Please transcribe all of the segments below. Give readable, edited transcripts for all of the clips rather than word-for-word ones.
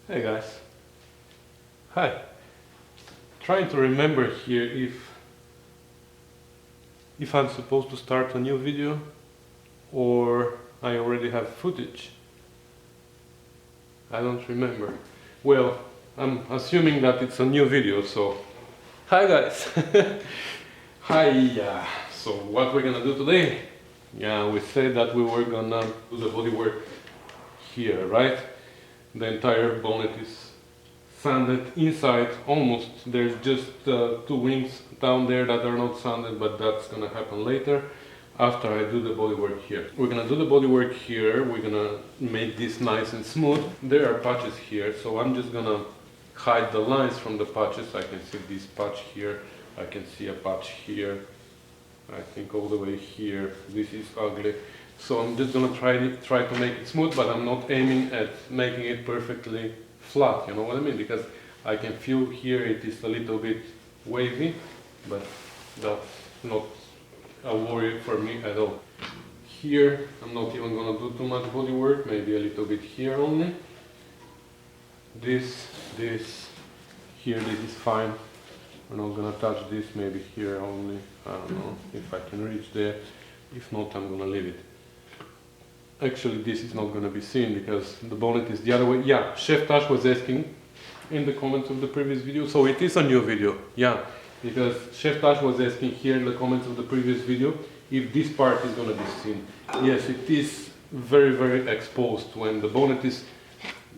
Hey guys. Hi. Trying to remember here if I'm supposed to start a new video or I already have footage. I don't remember. Well, I'm assuming that it's a new video, so hi guys. Hi. So what we're gonna do today? Yeah, we said that we were gonna do the bodywork here, right? The entire bonnet is sanded inside almost. There's just two wings down there that are not sanded, but that's gonna happen later after I do the bodywork here. We're gonna do the bodywork here. We're gonna make this nice and smooth. There are patches here, so I'm just gonna hide the lines from the patches. I can see this patch here. I can see a patch here. I think all the way here. This is ugly. So I'm just gonna try to make it smooth, but I'm not aiming at making it perfectly flat, you know what I mean? Because I can feel here it is a little bit wavy, but that's not a worry for me at all. Here I'm not even gonna do too much body work, maybe a little bit here only. This, here this is fine. We're not gonna touch this, maybe here only. I don't know if I can reach there. If not, I'm gonna leave it. Actually, this is not going to be seen because the bonnet is the other way. Yeah, Chef Tash was asking in the comments of the previous video, so it is a new video. Yeah, because Chef Tash was asking here in the comments of the previous video if this part is going to be seen. Yes, it is very, very exposed when the bonnet is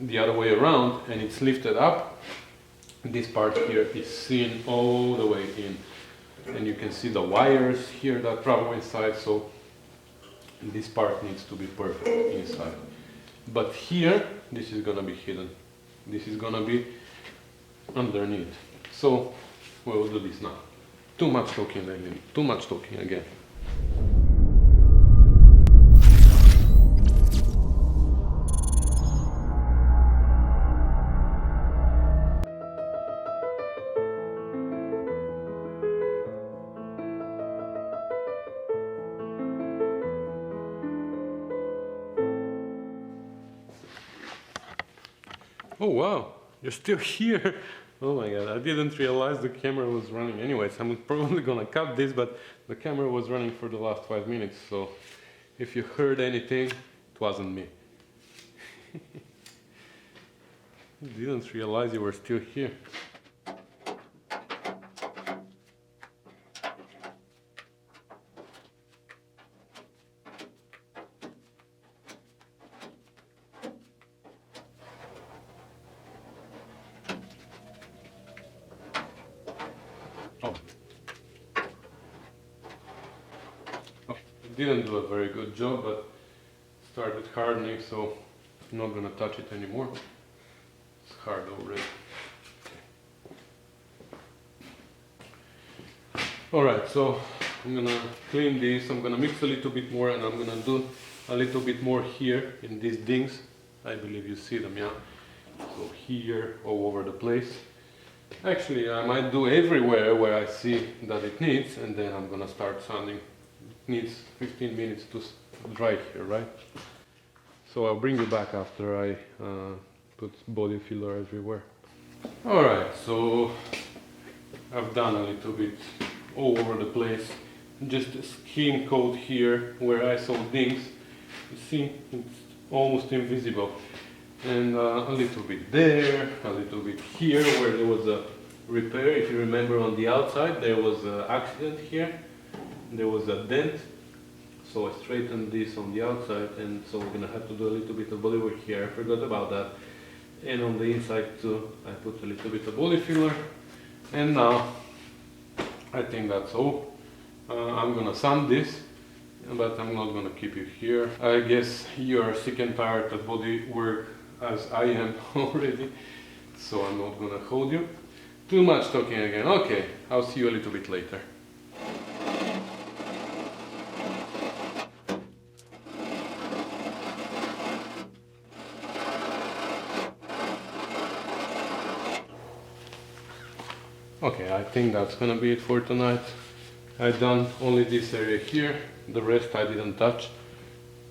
the other way around and it's lifted up. This part here is seen all the way in, and you can see the wires here that travel inside. So this part needs to be perfect inside. But here, this is gonna be hidden. This is gonna be underneath. So, we will do this now. Too much talking again. Too much talking again. Oh wow, you're still here. Oh my god, I didn't realize the camera was running. Anyways, I'm probably gonna cut this, but the camera was running for the last 5 minutes, so if you heard anything, it wasn't me. Didn't realize you were still here. Oh. Didn't do a very good job, but started hardening, so I'm not gonna touch it anymore. It's hard already. Alright, so I'm gonna clean this, I'm gonna mix a little bit more, and I'm gonna do a little bit more here in these dings. I believe you see them, yeah? So here, all over the place. Actually, I might do everywhere where I see that it needs, and then I'm gonna start sanding. It needs 15 minutes to dry here, right? So I'll bring you back after I put body filler everywhere. Alright, so I've done a little bit all over the place. Just a skin coat here where I saw dings. You see, it's almost invisible. And a little bit there, a little bit here where there was a repair. If you remember, on the outside there was an accident here. There was a dent. So I straightened this on the outside, and so we're gonna have to do a little bit of body work here. I forgot about that. And on the inside too, I put a little bit of body filler. And now, I think that's all. I'm gonna sand this, but I'm not gonna keep you here. I guess you are sick and tired of body work as I am already, so I'm not gonna hold you. Too much talking again. Okay, I'll see you a little bit later. Okay, I think that's gonna be it for tonight. I done only this area here, the rest I didn't touch.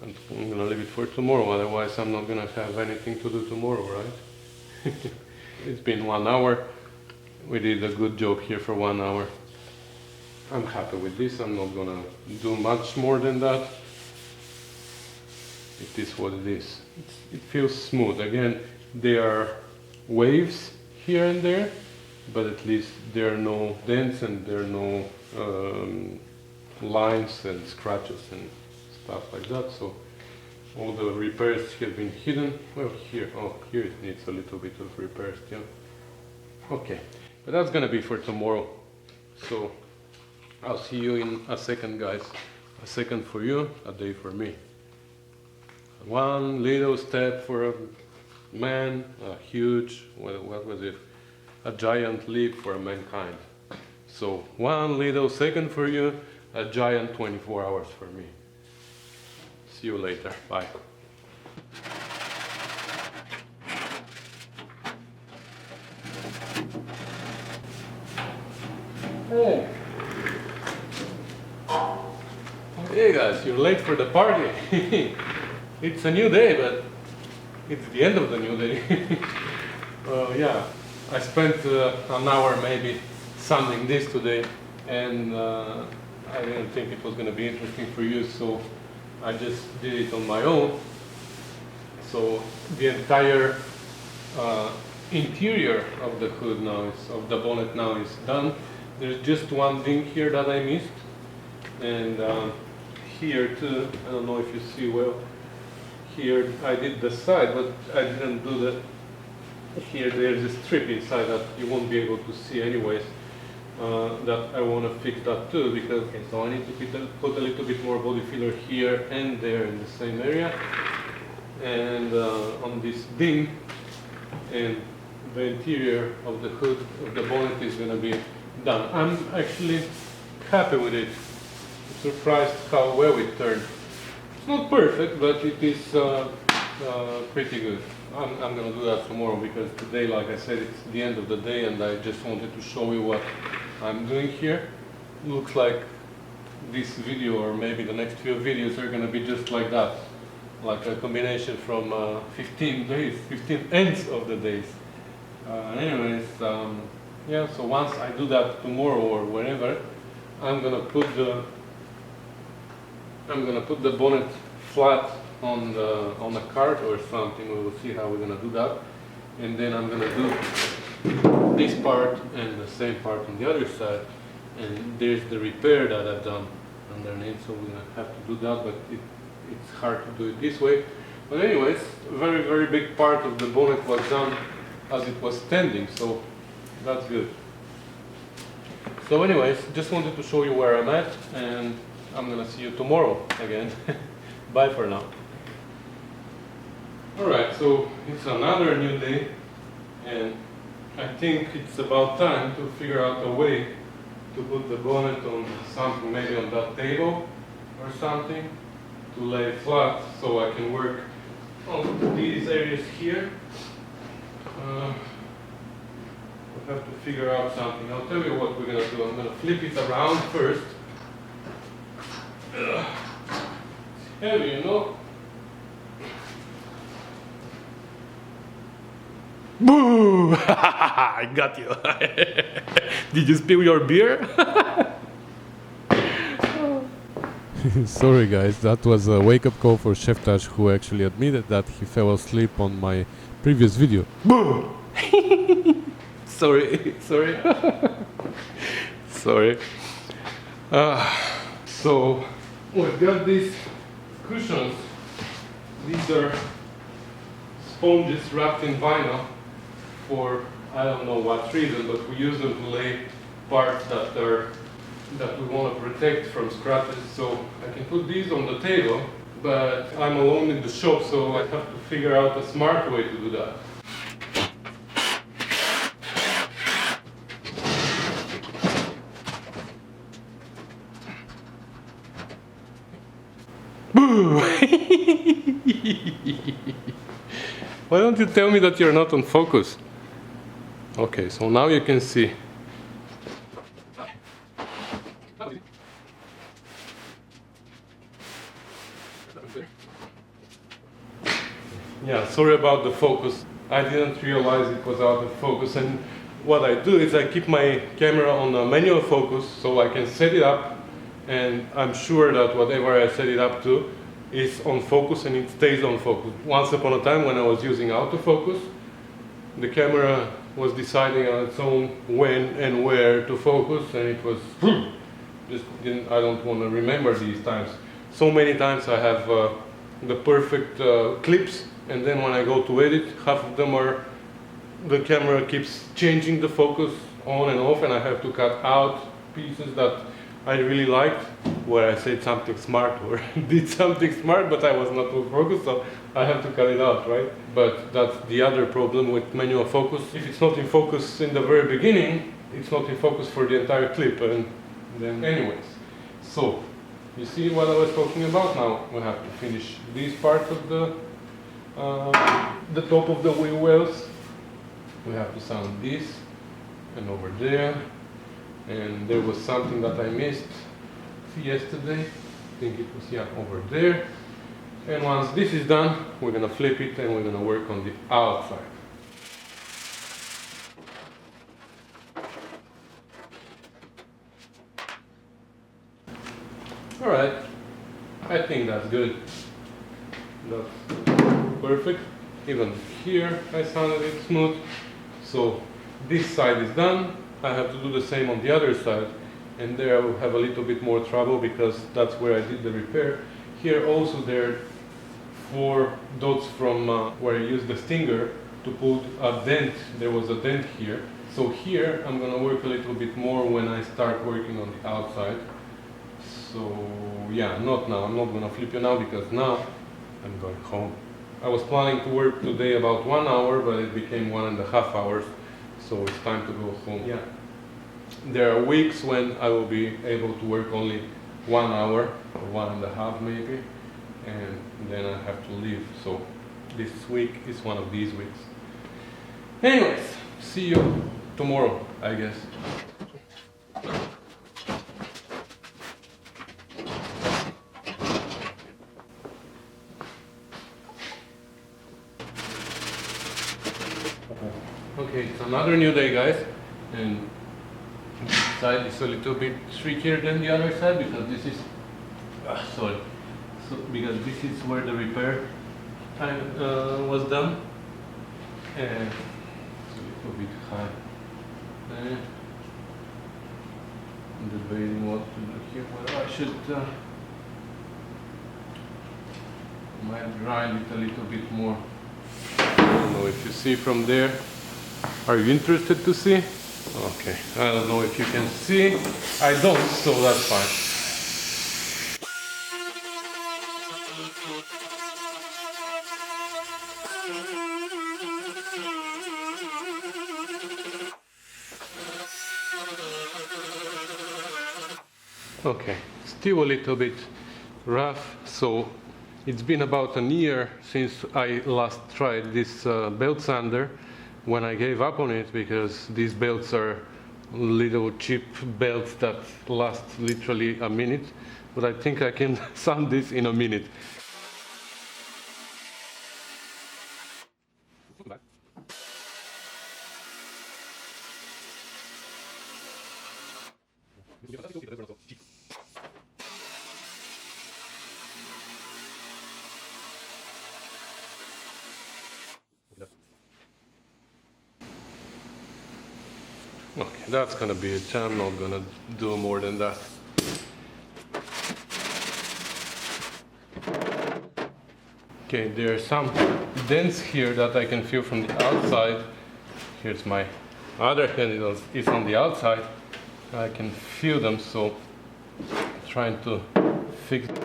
And I'm gonna leave it for tomorrow, otherwise I'm not gonna have anything to do tomorrow, right? It's been 1 hour. We did a good job here for 1 hour. I'm happy with this. I'm not gonna do much more than that. It is what it is. It feels smooth. Again, there are waves here and there, but at least there are no dents and there are no lines and scratches and stuff like that. So all the repairs have been hidden. Well, here it needs a little bit of repairs still. Okay, but that's gonna be for tomorrow. So I'll see you in a second, guys. A second for you, a day for me. One little step for a man, a huge, what was it? A giant leap for mankind. So 1 little second for you, a giant 24 hours for me. See you later. Bye. Hey. Hey guys, you're late for the party. It's a new day, but it's the end of the new day. Yeah, I spent an hour maybe sanding this today, and I didn't think it was going to be interesting for you, so I just did it on my own. So the entire interior of the hood now of the bonnet now is done. There's just one thing here that I missed, and here too. I don't know if you see well. Here I did the side, but I didn't do the. Here there's a strip inside that you won't be able to see anyways. That I want to fix that too, because okay, so I need to put a little bit more body filler here and there in the same area, and on this ding, and the interior of the hood of the bonnet is going to be done. I'm actually happy with it. I'm surprised how well it turned. It's not perfect, but it is pretty good. I'm going to do that tomorrow, because today, like I said, it's the end of the day and I just wanted to show you what I'm doing here. Looks like this video, or maybe the next few videos, are going to be just like that. Like a combination from 15 days, 15 ends of the days. Anyways, yeah, so once I do that tomorrow or whenever, I'm going to put the bonnet flat on a cart or something. We will see how we're gonna do that, and then I'm gonna do this part and the same part on the other side, and there's the repair that I've done underneath, so we're gonna have to do that, but it's hard to do it this way. But anyways, a very, very big part of the bonnet was done as it was standing, so that's good. So anyways, just wanted to show you where I'm at, and I'm gonna see you tomorrow again. Bye for now. Alright, so it's another new day, and I think it's about time to figure out a way to put the bonnet on something, maybe on that table or something, to lay it flat so I can work on these areas here. We'll have to figure out something. I'll tell you what we're gonna do. I'm gonna flip it around first. It's heavy, you know? Boo! I got you. Did you spill your beer? Sorry guys, that was a wake-up call for Chef Tash, who actually admitted that he fell asleep on my previous video. Boo! Sorry. Sorry. So we've got these cushions. These are sponges wrapped in vinyl for I don't know what reason, but we use them to lay parts that we want to protect from scratches. So I can put these on the table, but I'm alone in the shop, so I have to figure out a smart way to do that. Boo! Why don't you tell me that you're not on focus? Okay, so now you can see. Yeah, sorry about the focus. I didn't realize it was out of focus, and what I do is I keep my camera on a manual focus so I can set it up, and I'm sure that whatever I set it up to is on focus and it stays on focus. Once upon a time when I was using autofocus, the camera was deciding on its own when and where to focus, and it was just didn't, I don't want to remember these times. So many times I have the perfect clips, and then when I go to edit, half of them are the camera keeps changing the focus on and off, and I have to cut out pieces that I really liked, where I said something smart or did something smart, but I was not on focus, so I have to cut it out, right? But that's the other problem with manual focus. If it's not in focus in the very beginning, it's not in focus for the entire clip, and then anyways. So, you see what I was talking about? Now we have to finish these parts of the top of the wheel wells. We have to sound this and over there, and there was something that I missed yesterday. I think it was, yeah, over there. And once this is done, we're gonna flip it and we're gonna work on the outside. All right, I think that's good. That's perfect. Even here I sounded it smooth. So this side is done. I have to do the same on the other side, and there I will have a little bit more trouble because that's where I did the repair. Here also there are 4 dots from where I used the stinger to put a dent. There was a dent here. So here I'm gonna work a little bit more when I start working on the outside. So yeah, not now. I'm not gonna flip you now because now I'm going home. I was planning to work today about 1 hour, but it became 1.5 hours. So it's time to go home. Yeah. There are weeks when I will be able to work only 1 hour or 1.5 maybe, and then I have to leave. So this week is one of these weeks. Anyways, see you tomorrow, I guess. Okay, it's another new day, guys, and this side is a little bit trickier than the other side because this is because this is where the repair time was done, and it's a little bit high. I'm debating what to do here. Whether I should might grind it a little bit more. I don't know if you see from there. Are you interested to see? Okay, I don't know if you can see. I don't, so that's fine. Okay, still a little bit rough, so it's been about a year since I last tried this belt sander, when I gave up on it because these belts are little cheap belts that last literally a minute, but I think I can sand this in a minute. Okay, that's gonna be it. I'm not gonna do more than that. Okay, there are some dents here that I can feel from the outside. Here's my other hand, it's on the outside. I can feel them, so I'm trying to fix it.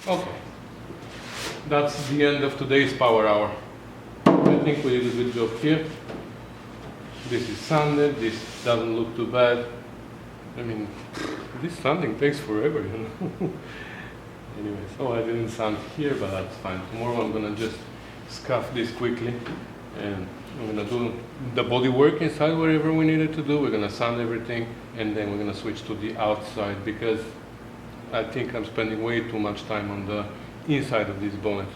Okay, that's the end of today's power hour. I think we did a good job here. This is sanded, this doesn't look too bad. I mean, this sanding takes forever, you know. Anyways, oh, I didn't sand here, but that's fine. Tomorrow I'm gonna just scuff this quickly and We're gonna do the body work inside wherever we needed to do. We're gonna sand everything, and then we're gonna switch to the outside because I think I'm spending way too much time on the inside of this bonnet.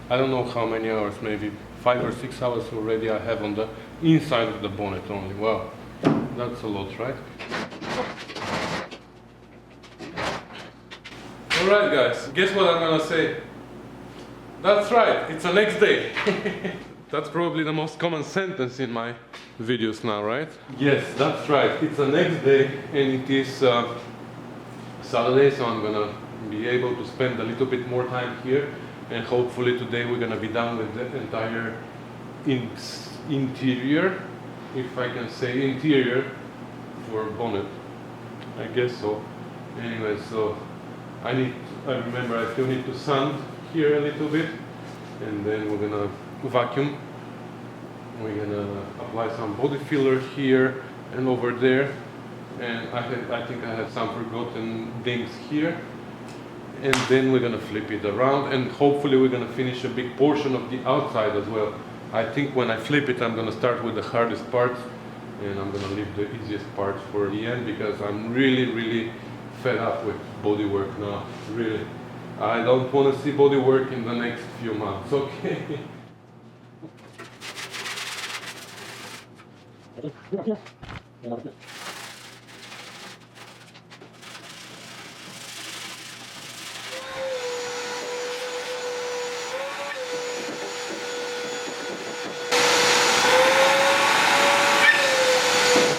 I don't know how many hours, maybe 5 or 6 hours already I have on the inside of the bonnet only. Wow, that's a lot, right? Alright guys, guess what I'm gonna say? That's right, it's the next day. That's probably the most common sentence in my videos now, right? Yes, that's right, it's the next day and it is Saturday, so I'm gonna be able to spend a little bit more time here, and hopefully today we're gonna be done with the entire interior, if I can say interior for bonnet. I guess so. Anyway, so I remember I still need to sand here a little bit, and then we're gonna vacuum. We're gonna apply some body filler here and over there, and I think I have some forgotten things here, and then we're gonna flip it around, and hopefully we're gonna finish a big portion of the outside as well. I think when I flip it, I'm gonna start with the hardest parts, and I'm gonna leave the easiest parts for the end because I'm really fed up with bodywork now. Really, I don't want to see bodywork in the next few months. Okay.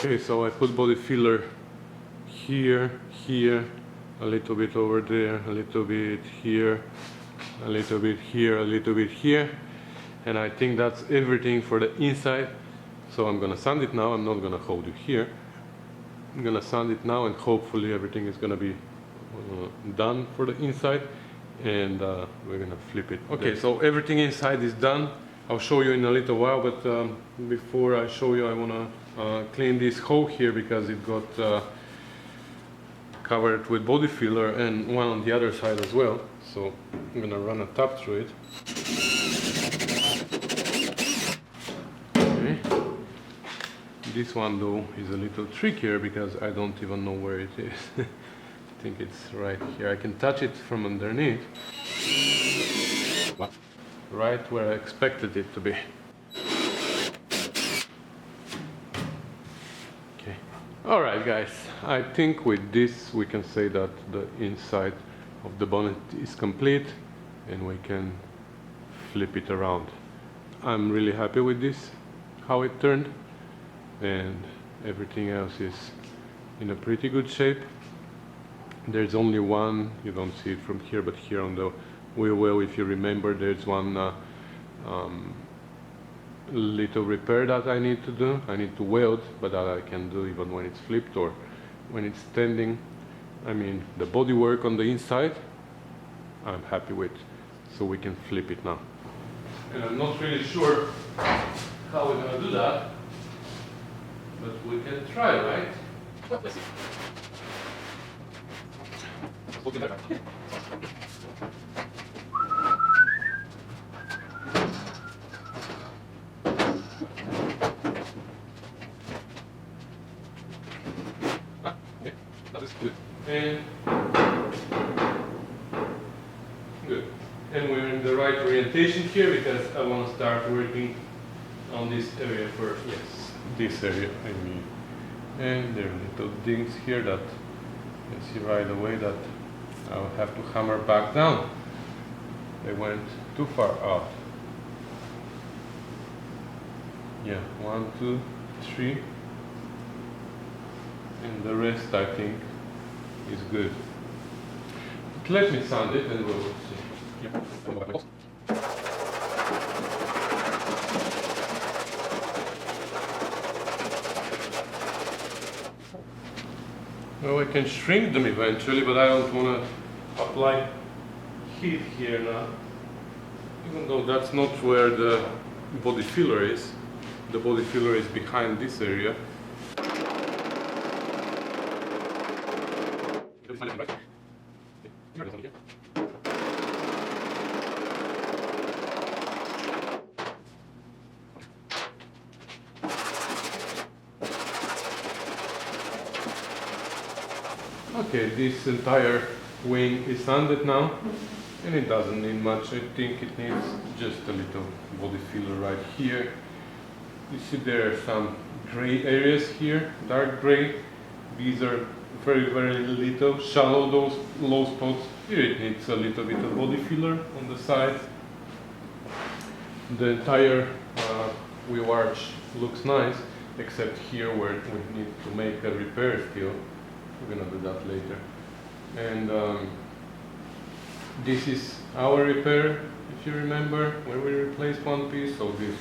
Okay, so I put body filler here, a little bit over there, a little bit here, a little bit here, a little bit here, and I think that's everything for the inside. So I'm gonna sand it now. I'm not gonna hold it here. I'm gonna sand it now, and hopefully everything is gonna be done for the inside, and we're gonna flip it. Okay, so everything inside is done. I'll show you in a little while, but before I show you, I wanna clean this hole here because it got covered with body filler, and one on the other side as well. So I'm gonna run a tap through it. Okay. This one though is a little trickier because I don't even know where it is. I think it's right here. I can touch it from underneath. Right where I expected it to be. Okay. Alright guys, I think with this we can say that the inside of the bonnet is complete and we can flip it around. I'm really happy with this, how it turned, and everything else is in a pretty good shape. There's only one, you don't see it from here, but here on the wheel well, if you remember, there's one little repair that I need to do. I need to weld, but that I can do even when it's flipped or when it's standing. I mean, the body work on the inside, I'm happy with, so we can flip it now. And I'm not really sure how we're gonna do that, but we can try, right? Let's see. Good. And good. And we're in the right orientation here because I want to start working on this area first. Yes, this area, I mean. And there are little dings here that you see right away that I'll have to hammer back down. They went too far out. Yeah, 1, 2, 3. And the rest, I think, is good. But let me sand it and we'll see. Yeah. Well, I can shrink them eventually, but I don't want to apply heat here now. Even though that's not where the body filler is. The body filler is behind this area. Okay, this entire wing is sanded now, and it doesn't need much. I think it needs just a little body filler right here. You see there are some gray areas here, dark gray. These are very, very little, shallow, those low spots. Here it needs a little bit of body filler on the side. The entire wheel arch looks nice, except here where we need to make a repair still. We're gonna do that later. And this is our repair, if you remember, where we replaced one piece. So this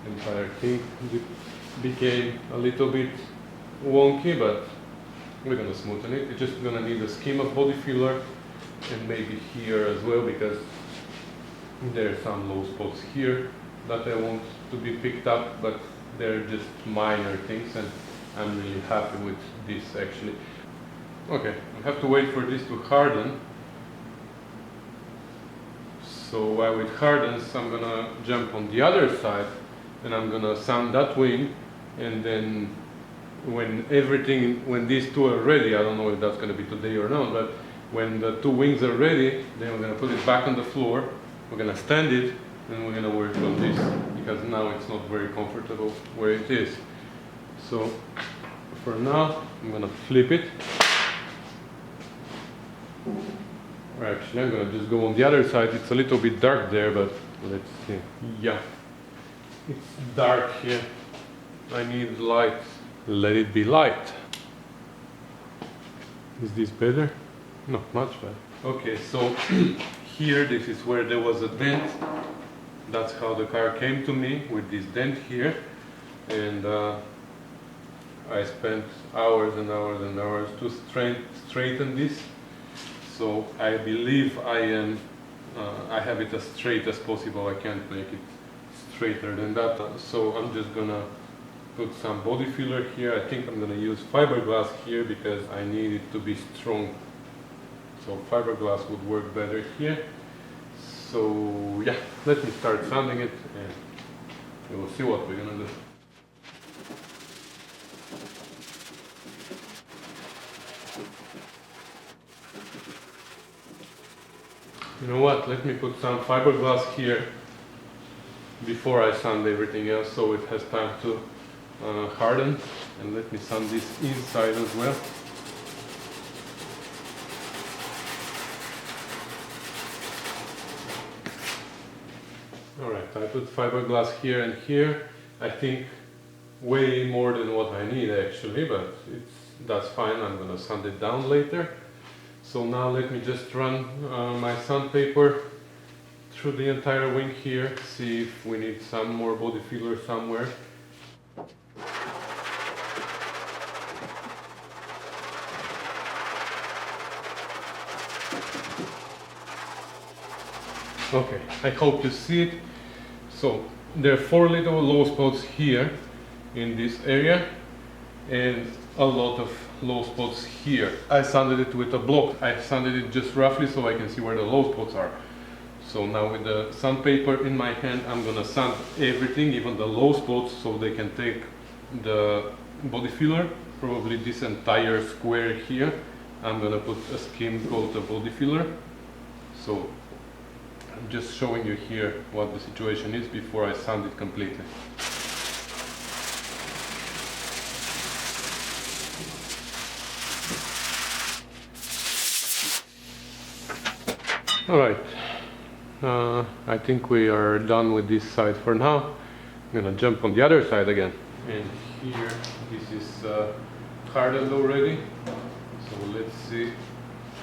entire thing became a little bit wonky, but we're gonna smoothen it. It's just gonna need a skim of body filler, and maybe here as well, because there are some low spots here that I want to be picked up, but they're just minor things, and I'm really happy with this actually. Okay, I have to wait for this to harden. So while it hardens, I'm gonna jump on the other side and I'm gonna sand that wing, and then when these two are ready, I don't know if that's gonna be today or not, but when the two wings are ready, then we're gonna put it back on the floor, we're gonna stand it, and we're gonna work on this, because now it's not very comfortable where it is. So for now, I'm gonna flip it. Or actually, I'm gonna just go on the other side. It's a little bit dark there, but let's see. Yeah, it's dark here. I need light. Let it be light. Is this better? Not much better. Okay, so here, this is where there was a dent. That's how the car came to me, with this dent here. And I spent hours and hours and hours to straighten this. So I believe I have it as straight as possible. I can't make it straighter than that. So I'm just gonna put some body filler here. I think I'm gonna use fiberglass here because I need it to be strong. So fiberglass would work better here. So yeah, let me start sanding it and we will see what we're gonna do. You know what, let me put some fiberglass here before I sand everything else, so it has time to harden. And let me sand this inside as well. Alright, I put fiberglass here and here. I think way more than what I need actually, but that's fine. I'm gonna sand it down later. So now let me just run my sandpaper through the entire wing here, see if we need some more body filler somewhere. Okay, I hope you see it. So there are 4 little low spots here in this area and a lot of low spots here. I sanded it with a block. I sanded it just roughly so I can see where the low spots are. So now with the sandpaper in my hand, I'm gonna sand everything, even the low spots, so they can take the body filler. Probably this entire square here, I'm gonna put a skim coat of body filler. So I'm just showing you here what the situation is before I sand it completely. Alright, I think we are done with this side for now. I'm gonna jump on the other side again. And here, this is hardened already. So let's see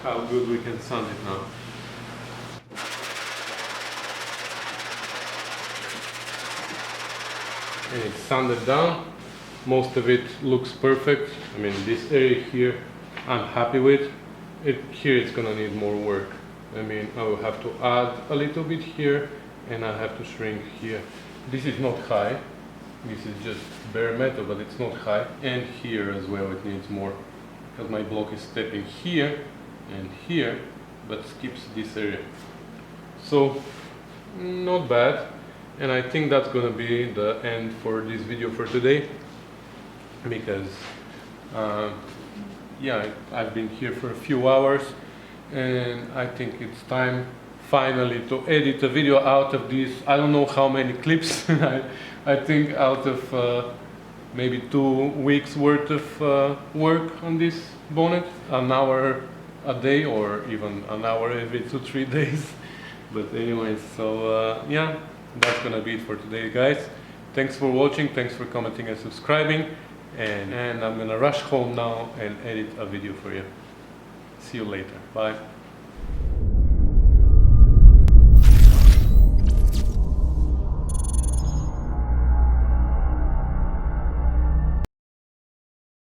how good we can sand it now. And it's sanded down. Most of it looks perfect. I mean, this area here, I'm happy with. Here it's gonna need more work. I mean, I will have to add a little bit here, and I have to shrink here. This is not high. This is just bare metal, but it's not high. And here as well, it needs more, because my block is stepping here and here, but skips this area. So, not bad. And I think that's gonna be the end for this video for today, because yeah, I've been here for a few hours, and I think it's time finally to edit a video out of these. I don't know how many clips. I think out of maybe 2 weeks worth of work on this bonnet, an hour a day or even an hour every 2-3 days. But anyways, so yeah, that's gonna be it for today, guys. Thanks for watching, thanks for commenting and subscribing, and I'm gonna rush home now and edit a video for you. See you later, bye.